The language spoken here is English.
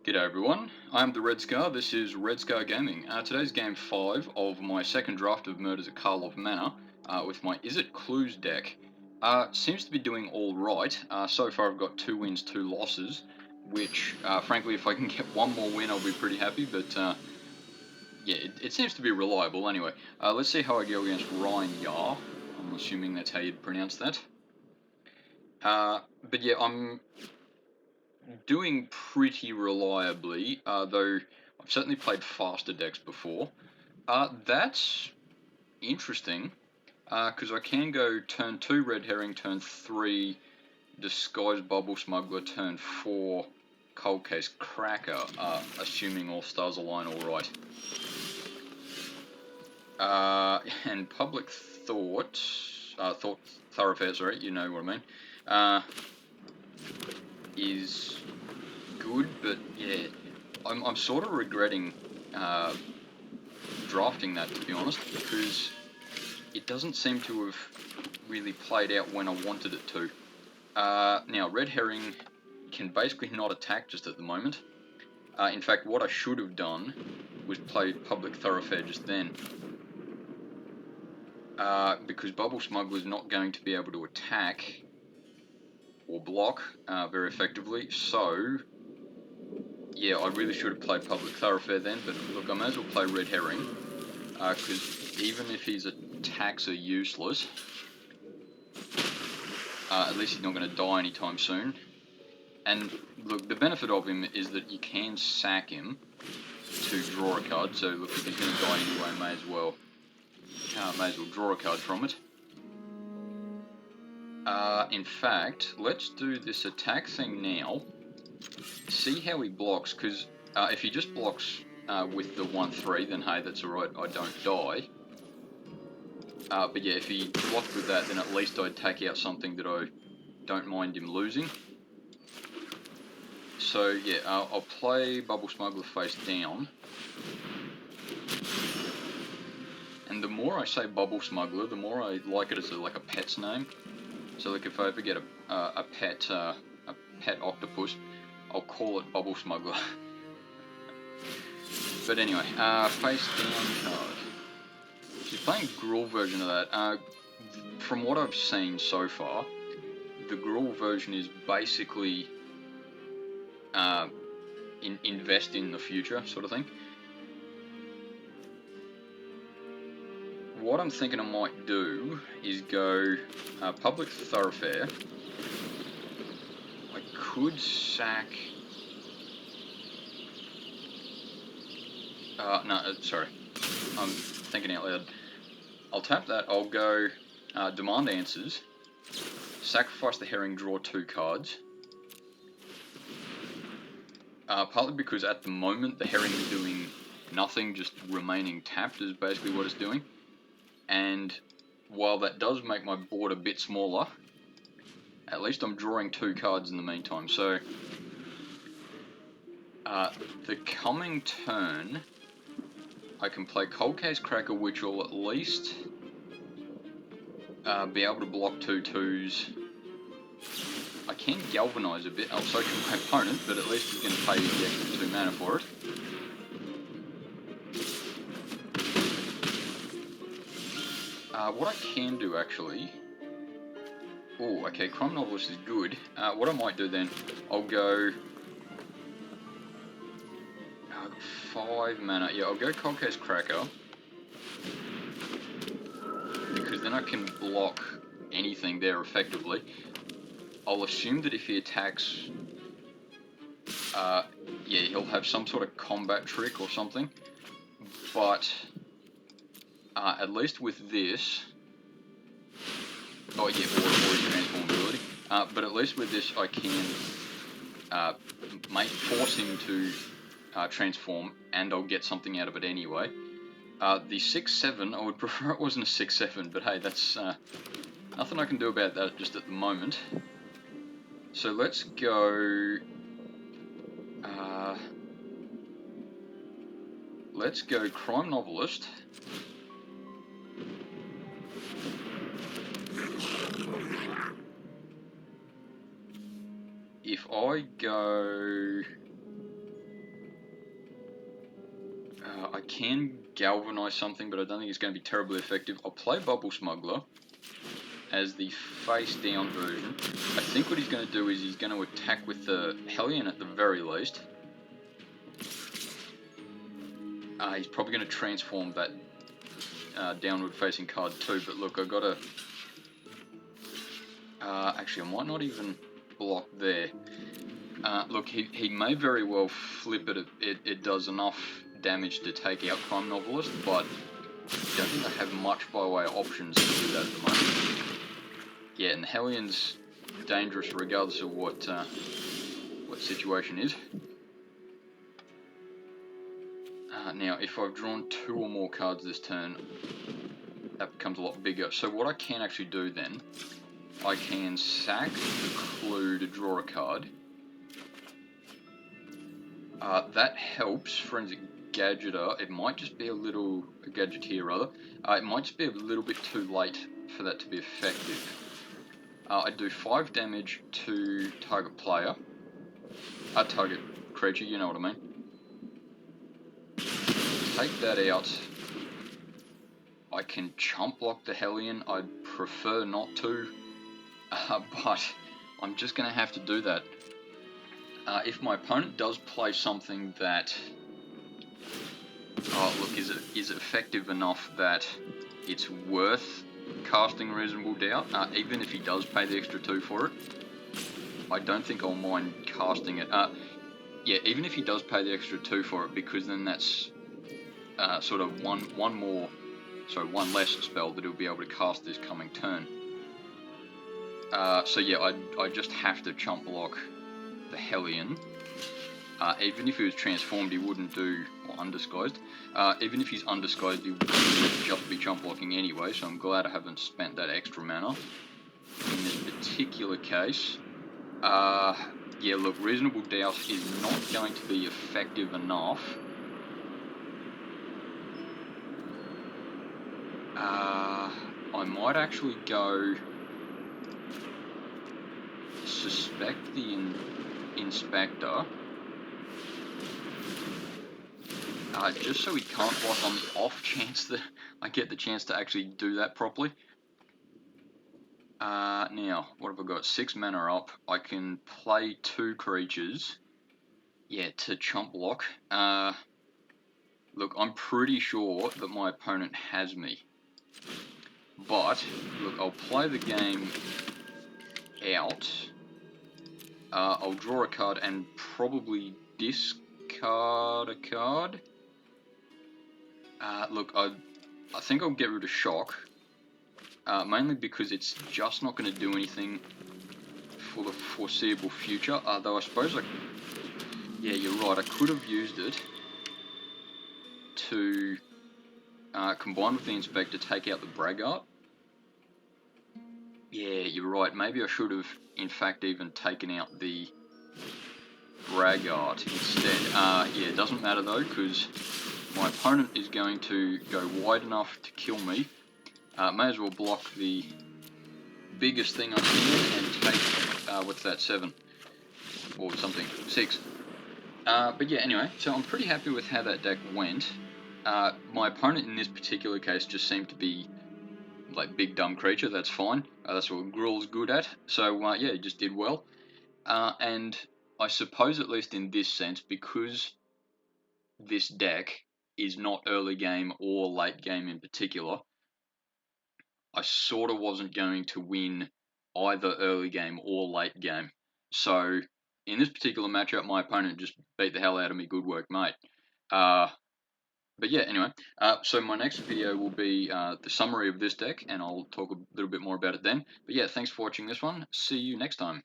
G'day everyone, I'm the Red Scar, this is Red Scar Gaming. Today's game 5 of my second draft of Murders at Karlov Manor with my Izzet Clues deck. Seems to be doing alright. So far I've got 2 wins, 2 losses, which frankly if I can get one more win I'll be pretty happy, but yeah, it seems to be reliable anyway. Let's see how I go against Ryan Yar. I'm assuming that's how you'd pronounce that. But yeah, I'm doing pretty reliably, though I've certainly played faster decks before. That's interesting, because I can go turn 2 Red Herring, turn 3 Disguised Bubble Smuggler, turn 4 Cold Case Cracker, assuming all stars align alright. And Public Thought, Thought Thoroughfare, sorry, you know what I mean, is good, but yeah, I'm sort of regretting drafting that, to be honest, because it doesn't seem to have really played out when I wanted it to. Now, Red Herring can basically not attack just at the moment. In fact, what I should have done was play Public Thoroughfare just then, because Bubble Smuggler is not going to be able to attack or block very effectively, so yeah, I really should have played Public Thoroughfare then, but look, I may as well play Red Herring, because even if his attacks are useless, at least he's not going to die anytime soon. And look, the benefit of him is that you can sack him to draw a card, so look, if he's going to die anyway, may as well draw a card from it. In fact, let's do this attack thing now. See how he blocks, because if he just blocks with the 1-3, then hey, that's alright, I don't die. But yeah, if he blocked with that, then at least I'd take out something that I don't mind him losing. So yeah, I'll play Bubble Smuggler face down. And the more I say Bubble Smuggler, the more I like it as like a pet's name. So like if I ever get a pet octopus, I'll call it Bubble Smuggler. But anyway, face down card. She's playing Gruul version of that. From what I've seen so far, the Gruul version is basically invest in the future sort of thing. What I'm thinking I might do is go Public Thoroughfare. I could sack... sorry, I'm thinking out loud. I'll tap that, I'll go Demand Answers, sacrifice the Herring, draw 2 cards. Partly because at the moment the Herring is doing nothing, just remaining tapped is basically what it's doing. And while that does make my board a bit smaller, at least I'm drawing 2 cards in the meantime. So the coming turn I can play Cold Case Cracker, which will at least be able to block 2 2s. I can Galvanize a bit, I'll soak my opponent, but at least he's going to pay the extra 2 mana for it. What I can do actually... Oh, okay, Crime Novelist is good. What I might do then, I'll go... 5 mana, yeah, I'll go Cold Case Cracker. Because then I can block anything there effectively. I'll assume that if he attacks... yeah, he'll have some sort of combat trick or something. But... at least with this... Oh yeah, or his transform ability. But at least with this I can force him to transform, and I'll get something out of it anyway. The 6-7, I would prefer it wasn't a 6-7, but hey, that's nothing I can do about that just at the moment. So let's go... let's go Crime Novelist. If I go... I can galvanize something, but I don't think it's going to be terribly effective. I'll play Bubble Smuggler as the face down version. I think what he's going to do is he's going to attack with the Hellion at the very least. He's probably going to transform that downward facing card too, but look, I've got to... actually, I might not even block there. Look, he may very well flip it. It does enough damage to take out Crime Novelist, but I don't think I have much by way of options to do that at the moment. Yeah, and Hellion's dangerous regardless of what situation is. Now, if I've drawn 2 or more cards this turn, that becomes a lot bigger. So what I can actually do then, I can sack the clue to draw a card. That helps Forensic Gadgeter. It might just be a Gadgeteer rather. It might just be a little bit too late for that to be effective. I do 5 damage to target player. Target creature, you know what I mean. Take that out. I can chump block the Hellion. I'd prefer not to, but I'm just going to have to do that. If my opponent does play something that, look, is it effective enough that it's worth casting Reasonable Doubt, even if he does pay the extra 2 for it, I don't think I'll mind casting it. Yeah, even if he does pay the extra 2 for it, because then that's sort of one less spell that he'll be able to cast this coming turn. So yeah, I just have to chump block the Hellion. Even if he was transformed, he wouldn't do, or undisguised. Even if he's undisguised, he would just be chump blocking anyway, so I'm glad I haven't spent that extra mana in this particular case. Yeah, look, Reasonable Doubt is not going to be effective enough. I might actually go suspect the Inspector, just so he can't block on the off chance that I get the chance to actually do that properly. Now, what have I got? 6 mana up. I can play 2 creatures. Yeah, to chump block. Look, I'm pretty sure that my opponent has me. But, look, I'll play the game out. I'll draw a card and probably discard a card. Look, I think I'll get rid of Shock. Mainly because it's just not going to do anything for the foreseeable future. Though I suppose yeah, you're right, I could have used it to combine with the Inspector, take out the Braggart. Yeah, you're right, maybe I should have in fact even taken out the Braggart instead. Yeah, it doesn't matter though, because my opponent is going to go wide enough to kill me. May as well block the biggest thing I can and take, what's that, 7? Or something, 6. But yeah, anyway, so I'm pretty happy with how that deck went. My opponent in this particular case just seemed to be like big dumb creature. That's fine. That's what Gruul's good at. So yeah, he just did well. And I suppose at least in this sense, because this deck is not early game or late game in particular, I sort of wasn't going to win either early game or late game. So in this particular matchup, my opponent just beat the hell out of me. Good work, mate. But yeah, anyway, so my next video will be the summary of this deck, and I'll talk a little bit more about it then. But yeah, thanks for watching this one. See you next time.